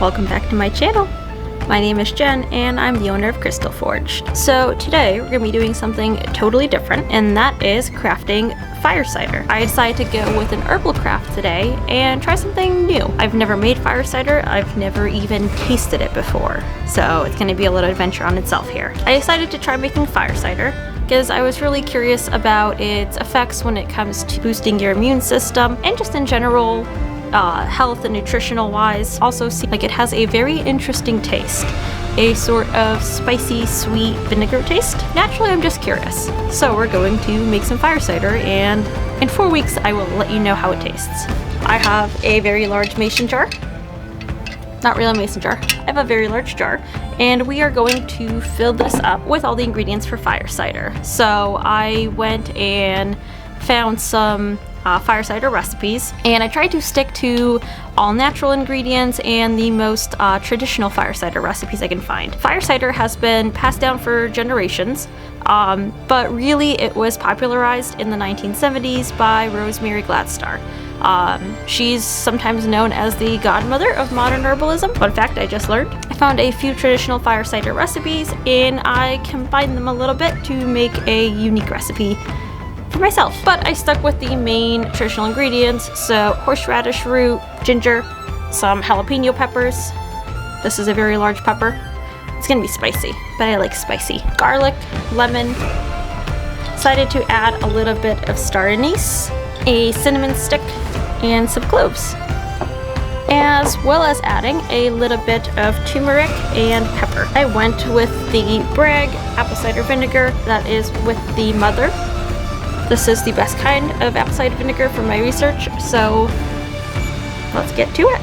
welcome back to my channel. My name is Jen and I'm the owner of Crystal Forged. So today we're going to be doing something totally different, and that is crafting fire cider. I decided to go with an herbal craft today and try something new. I've never made fire cider, I've never even tasted it before, so it's going to be a little adventure on itself here. I decided to try making fire cider because I was really curious about its effects when it comes to boosting your immune system and just in general health and nutritional wise. Also seems like it has a very interesting taste, a sort of spicy sweet vinegar taste. Naturally, I'm just curious, so we're going to make some fire cider, and in 4 weeks I will let you know how it tastes. I have a very large mason jar, not really a mason jar, I have a very large jar, and we are going to fill this up with all the ingredients for fire cider. So I went and found some fire cider recipes, and I tried to stick to all natural ingredients and the most traditional fire cider recipes I can find. Fire cider has been passed down for generations, but really it was popularized in the 1970s by Rosemary Gladstar. She's sometimes known as the godmother of modern herbalism. Fun fact I just learned. I found a few traditional fire cider recipes and I combined them a little bit to make a unique recipe for myself. But I stuck with the main traditional ingredients, so horseradish root, ginger, some jalapeno peppers. This is a very large pepper. It's gonna be spicy, but I like spicy. Garlic, lemon. Decided to add a little bit of star anise, a cinnamon stick, and some cloves, as well as adding a little bit of turmeric and pepper. I went with the Bragg apple cider vinegar that is with the mother. This is the best kind of apple cider vinegar from my research, so let's get to it.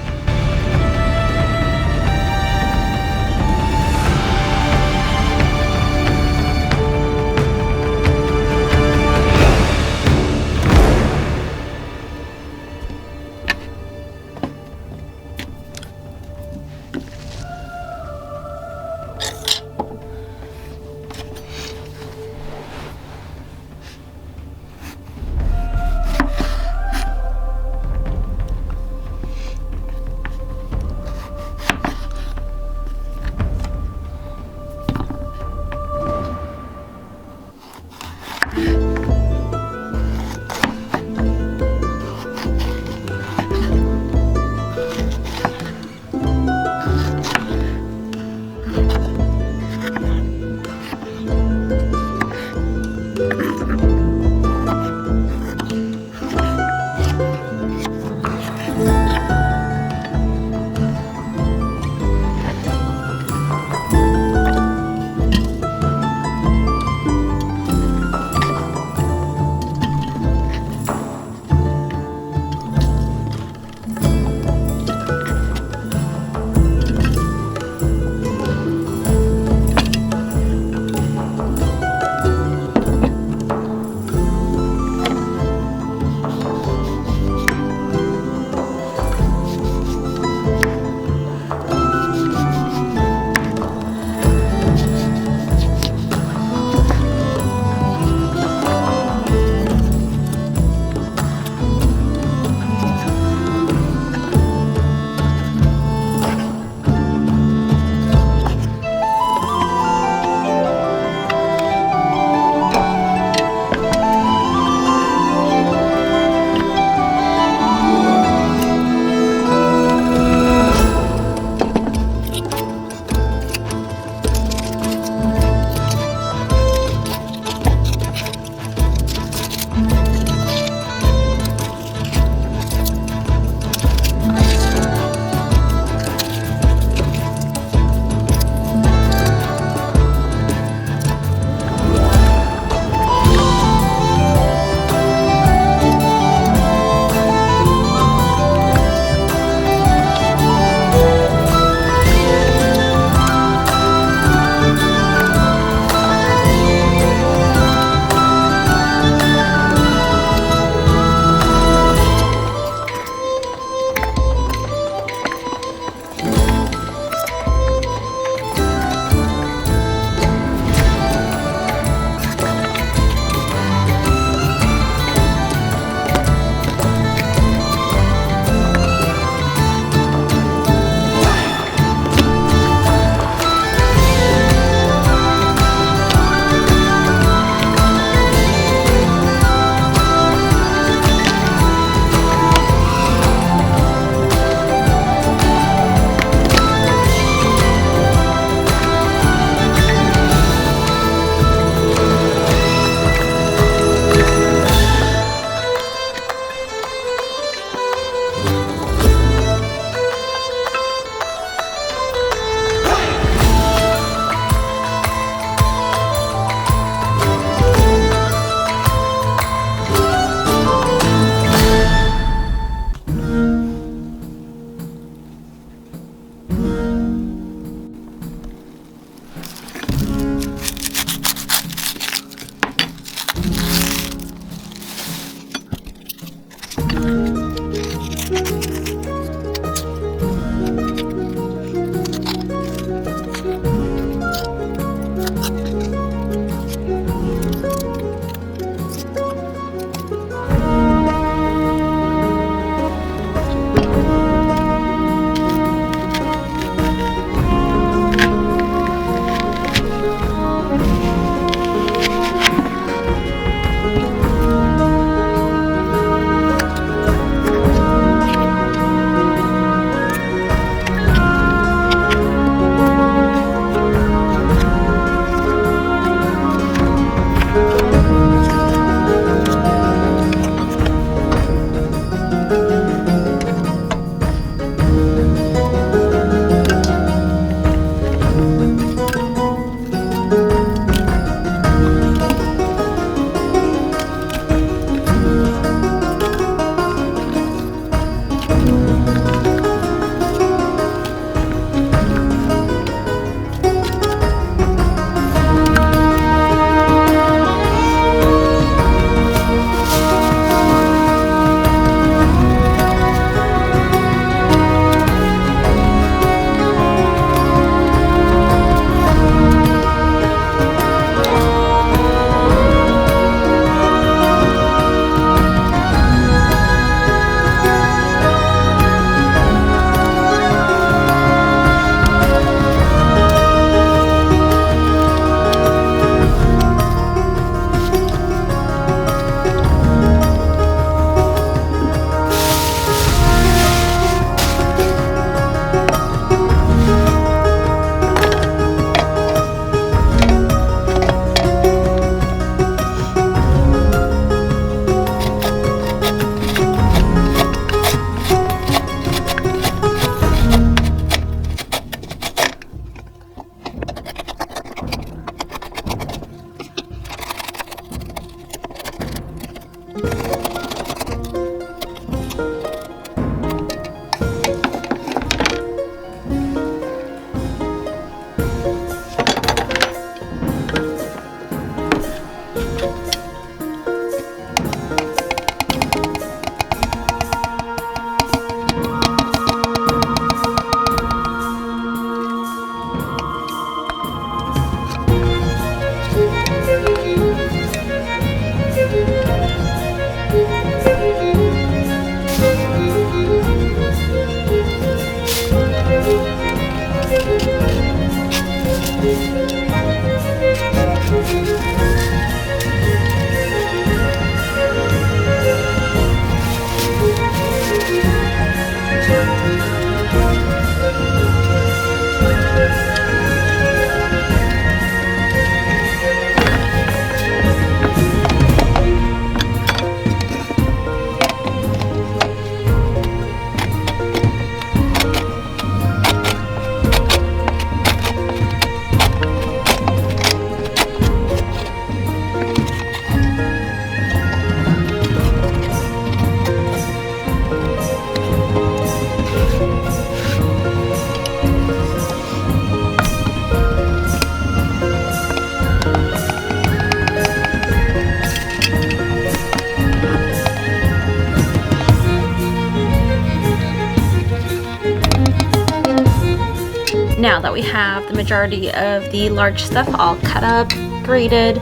Now that we have the majority of the large stuff all cut up, grated,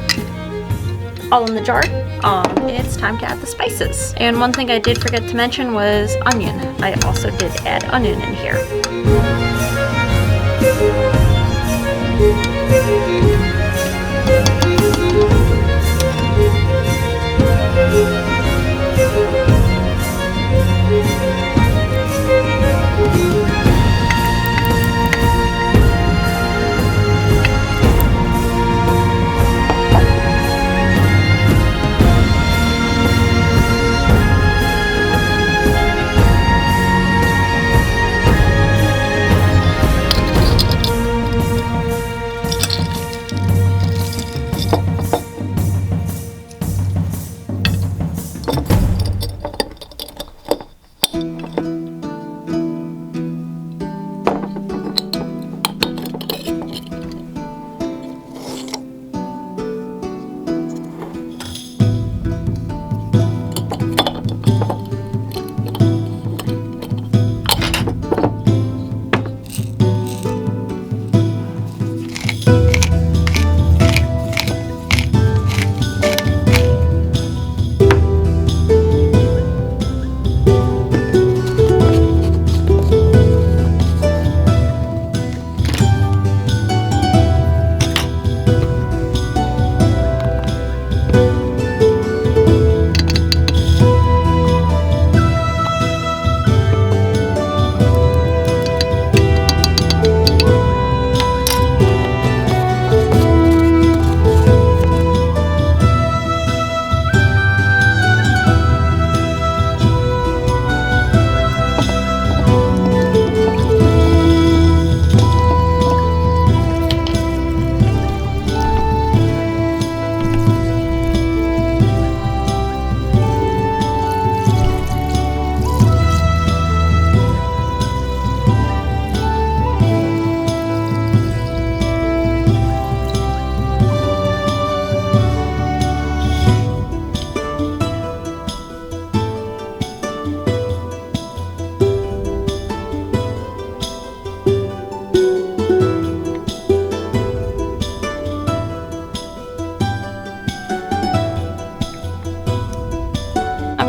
all in the jar, it's time to add the spices. And one thing I did forget to mention was onion. I also did add onion in here.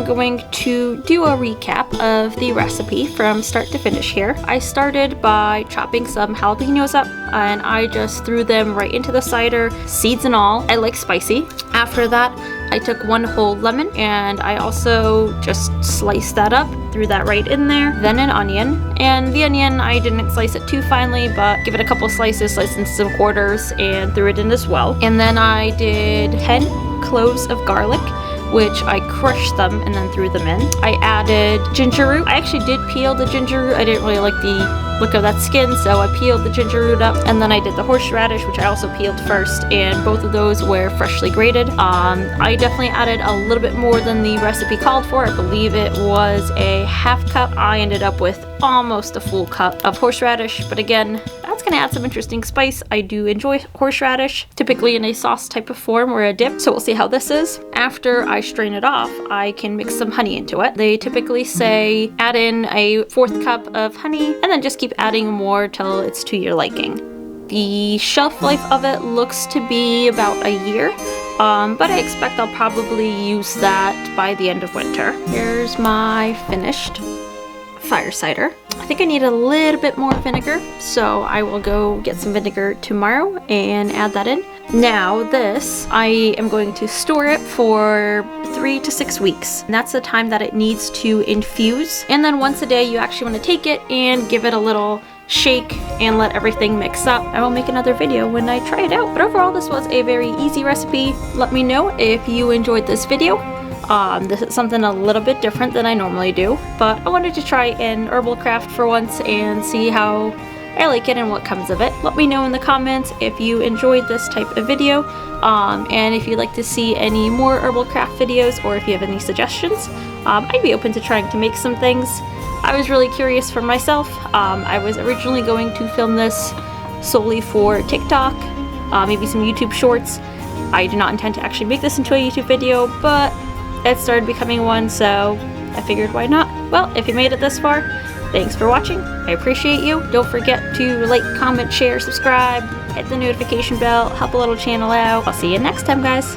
Going to do a recap of the recipe from start to finish here. I started by chopping some jalapenos up and I just threw them right into the cider, seeds and all. I like spicy. After that, I took one whole lemon and I also just sliced that up, threw that right in there. Then an onion, and the onion I didn't slice it too finely, but give it a couple slices, sliced into some quarters, and threw it in as well. And then I did 10 cloves of garlic, which I crushed them and then threw them in. I added ginger root. I actually did peel the ginger root. I didn't really like the look of that skin, so I peeled the ginger root up, and then I did the horseradish, which I also peeled first, and both of those were freshly grated. I definitely added a little bit more than the recipe called for. I believe it was a half cup. I ended up with almost a full cup of horseradish, but again, that's gonna add some interesting spice. I do enjoy horseradish, typically in a sauce type of form or a dip, so we'll see how this is. After I strain it off, I can mix some honey into it. They typically say add in a 1/4 cup of honey and then just keep adding more till it's to your liking. The shelf life of it looks to be about a year, but I expect I'll probably use that by the end of winter. Here's my finished fire cider. I think I need a little bit more vinegar, so I will go get some vinegar tomorrow and add that in. Now this, I am going to store it for 3 to 6 weeks. And that's the time that it needs to infuse. And then once a day you actually want to take it and give it a little shake and let everything mix up. I will make another video when I try it out. But overall, this was a very easy recipe. Let me know if you enjoyed this video. This is something a little bit different than I normally do, but I wanted to try an herbal craft for once and see how I like it and what comes of it. Let me know in the comments if you enjoyed this type of video, and if you'd like to see any more herbal craft videos, or if you have any suggestions. I'd be open to trying to make some things. I was really curious for myself. I was originally going to film this solely for TikTok, maybe some YouTube shorts. I do not intend to actually make this into a YouTube video, but it started becoming one, so I figured why not. Well, if you made it this far, Thanks for watching. I appreciate you. Don't forget to like, comment, share, subscribe, hit the notification bell, help a little channel out. I'll see you next time, guys.